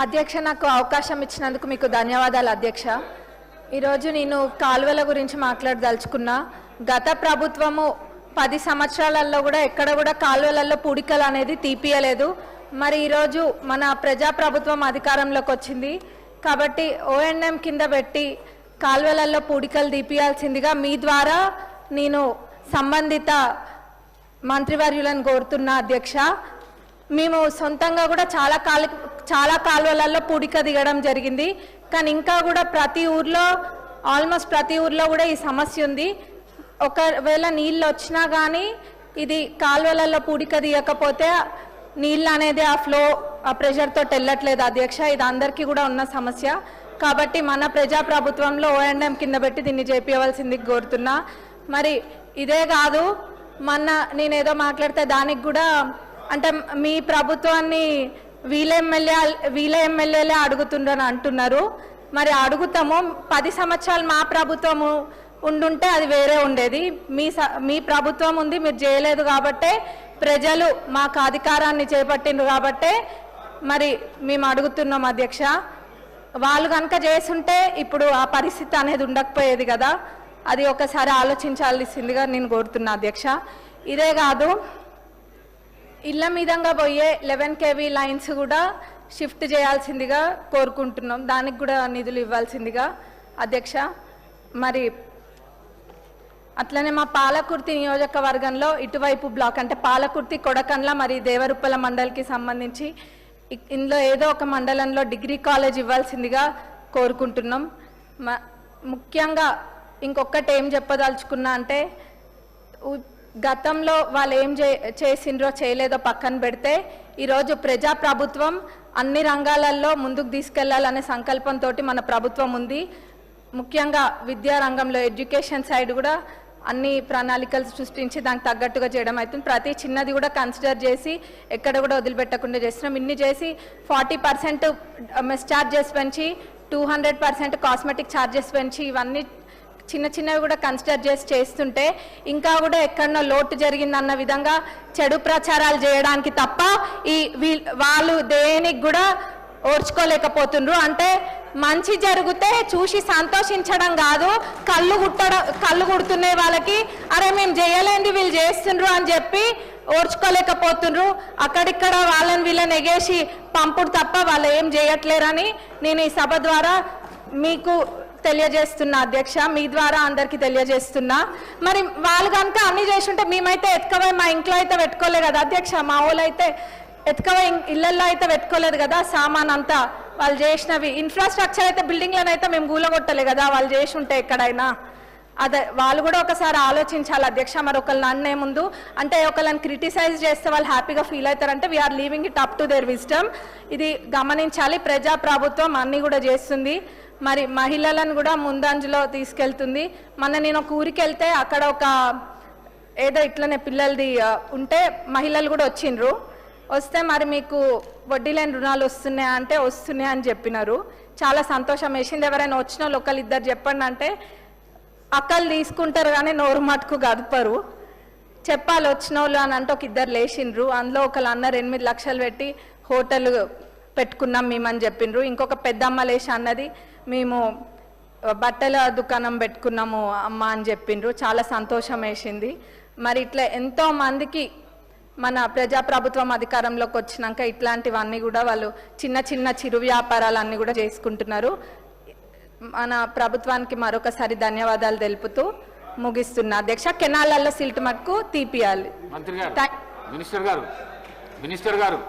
అధ్యక్ష, నాకు అవకాశం ఇచ్చినందుకు మీకు ధన్యవాదాలు అధ్యక్ష. ఈరోజు నేను కాలువల గురించి మాట్లాడదలుచుకున్నా. గత ప్రభుత్వము 10 సంవత్సరాలలో కూడా ఎక్కడ కూడా కాలువలలో పూడికలు అనేది తీపియలేదు. మరి ఈరోజు మన ప్రజాప్రభుత్వం అధికారంలోకి వచ్చింది కాబట్టి ఓఎన్ఎం కింద పెట్టి కాలువలలో పూడికలు తీపియాల్సిందిగా మీ ద్వారా నేను సంబంధిత మంత్రివర్యులను కోరుతున్నా అధ్యక్ష. మేము సొంతంగా కూడా చాలా కాలువలలో పూడిక దిగడం జరిగింది. కానీ ఇంకా కూడా ఆల్మోస్ట్ ప్రతి ఊర్లో కూడా ఈ సమస్య ఉంది. ఒకవేళ నీళ్ళు వచ్చినా కానీ ఇది కాలువలలో పూడిక దిగకపోతే నీళ్ళు అనేది ఆ ప్రెషర్తో వెళ్ళట్లేదు అధ్యక్ష. ఇది అందరికీ కూడా ఉన్న సమస్య కాబట్టి మన ప్రజాప్రభుత్వంలో ఓఎన్ఎం కింద పెట్టి దీన్ని చేపియవలసింది కోరుతున్నా. మరి ఇదే కాదు, నేనేదో మాట్లాడితే దానికి కూడా అంటే మీ ప్రభుత్వాన్ని వీళ్ళ ఎమ్మెల్యేలే అడుగుతుండ్రని అంటున్నారు. మరి అడుగుతాము. 10 సంవత్సరాలు మా ప్రభుత్వము ఉండుంటే అది వేరే ఉండేది. మీ ప్రభుత్వం ఉంది, మీరు చేయలేదు కాబట్టే ప్రజలు మాకు అధికారాన్ని చేపట్టిండ్రు కాబట్టే మరి మేము అడుగుతున్నాం అధ్యక్ష. వాళ్ళు కనుక చేస్తుంటే ఇప్పుడు ఆ పరిస్థితి అనేది ఉండకపోయేది కదా. అది ఒకసారి ఆలోచించాల్సిందిగా నేను కోరుతున్నా అధ్యక్ష. ఇదే కాదు, ఇళ్ళ మీదంగా పోయే 11 kV లైన్స్ కూడా షిఫ్ట్ చేయాల్సిందిగా కోరుకుంటున్నాం. దానికి కూడా నిధులు ఇవ్వాల్సిందిగా అధ్యక్ష. మరి అట్లనే మా పాలకుర్తి నియోజకవర్గంలో ఇటువైపు బ్లాక్ అంటే పాలకుర్తి, కొడకండ్ల, మరి దేవరుప్పల మండలికి సంబంధించి ఇందులో ఏదో ఒక మండలంలో డిగ్రీ కాలేజ్ ఇవ్వాల్సిందిగా కోరుకుంటున్నాం. ముఖ్యంగా ఇంకొకటి ఏం చెప్పదలుచుకున్నా అంటే, గతంలో వాళ్ళు ఏం చేసిండ్రో చేయలేదో పక్కన పెడితే ఈరోజు ప్రజాప్రభుత్వం అన్ని రంగాలలో ముందుకు తీసుకెళ్లాలనే సంకల్పంతో మన ప్రభుత్వం ఉంది. ముఖ్యంగా విద్యా రంగంలో ఎడ్యుకేషన్ సైడ్ కూడా అన్ని ప్రణాళికలు సృష్టించి దానికి తగ్గట్టుగా చేయడం అవుతుంది. ప్రతి చిన్నది కూడా కన్సిడర్ చేసి ఎక్కడ కూడా వదిలిపెట్టకుండా చేస్తున్నాం. ఇన్ని చేసి 40% మెస్ ఛార్జెస్ పెంచి 200% కాస్మెటిక్ ఛార్జెస్ పెంచి ఇవన్నీ చిన్నవి కూడా కన్సిడర్ చేసి చేస్తుంటే ఇంకా కూడా ఎక్కడో లోటు జరిగిందన్న విధంగా చెడు ప్రచారాలు చేయడానికి తప్ప వాళ్ళు దేనికి కూడా ఓర్చుకోలేకపోతుండ్రు. అంటే మంచి జరిగితే చూసి సంతోషించడం కాదు, కళ్ళు కుడుతున్న వాళ్ళకి అరే మేము చేయలేంది వీళ్ళు చేస్తుండ్రు అని చెప్పి ఓర్చుకోలేకపోతుండ్రు. అక్కడిక్కడ వీళ్ళని ఎగేసి పంపుడు తప్ప వాళ్ళు ఏం చేయట్లేరని నేను ఈ సభ ద్వారా మీకు తెలియజేస్తున్నా అధ్యక్ష. మీ ద్వారా అందరికీ తెలియజేస్తున్నా. మరి వాళ్ళు కనుక అన్ని చేస్తుంటే మేమైతే ఎత్తుకపోయి మా ఇంట్లో అయితే పెట్టుకోలేదు కదా అధ్యక్ష. మా వాళ్ళు అయితే ఎత్తుకపోయి ఇళ్లలో అయితే పెట్టుకోలేదు కదా. సామాన్ అంతా వాళ్ళు చేసినవి ఇన్ఫ్రాస్ట్రక్చర్ అయితే బిల్డింగ్లను అయితే మేము కూలగొట్టలే కదా వాళ్ళు చేసి ఉంటే ఎక్కడైనా. అదే వాళ్ళు కూడా ఒకసారి ఆలోచించాలి అధ్యక్ష. మరి ఒకళ్ళని అన్నే ముందు అంటే ఒకళ్ళని క్రిటిసైజ్ చేస్తే వాళ్ళు హ్యాపీగా ఫీల్ అవుతారంటే we're leaving it up to their wisdom. ఇది గమనించాలి. ప్రజాప్రభుత్వం అన్నీ కూడా చేస్తుంది. మరి మహిళలను కూడా ముందంజలో తీసుకెళ్తుంది. నేను ఒక ఊరికి వెళ్తే అక్కడ ఏదో ఇట్లనే పిల్లలది ఉంటే మహిళలు కూడా వచ్చిండ్రు. వస్తే మరి మీకు వడ్డీ లేని రుణాలు వస్తున్నాయా అంటే వస్తున్నాయి అని చెప్పినారు. చాలా సంతోషం వేసింది. ఎవరైనా వచ్చిన వాళ్ళు ఒకళ్ళిద్దరు చెప్పండి అంటే అక్కలు తీసుకుంటారు కానీ నోరు మటుకు గదపరు. చెప్పాలి వచ్చిన వాళ్ళు అని అంటే ఒక ఇద్దరు లేచిండ్రు. అందులో ఒకళ్ళు అన్నారు 8 లక్షలు పెట్టి హోటల్ పెట్టుకున్నాం మేమని చెప్పిండ్రు. ఇంకొక పెద్దమ్మ లేచి అన్నది మేము బట్టల దుకాణం పెట్టుకున్నాము అమ్మ అని చెప్పిండ్రు. చాలా సంతోషం వేసింది. మరి ఇట్లా ఎంతో మందికి మన ప్రజాప్రభుత్వం అధికారంలోకి వచ్చినాక ఇట్లాంటివన్నీ కూడా వాళ్ళు చిన్న చిరు వ్యాపారాలన్నీ కూడా చేసుకుంటున్నారు. మన ప్రభుత్వానికి మరొకసారి ధన్యవాదాలు తెలుపుతూ ముగిస్తున్నా అధ్యక్ష. కెనాలలో సిల్ట్ మట్టుకు తీపియాలి. మినిస్టర్ గారు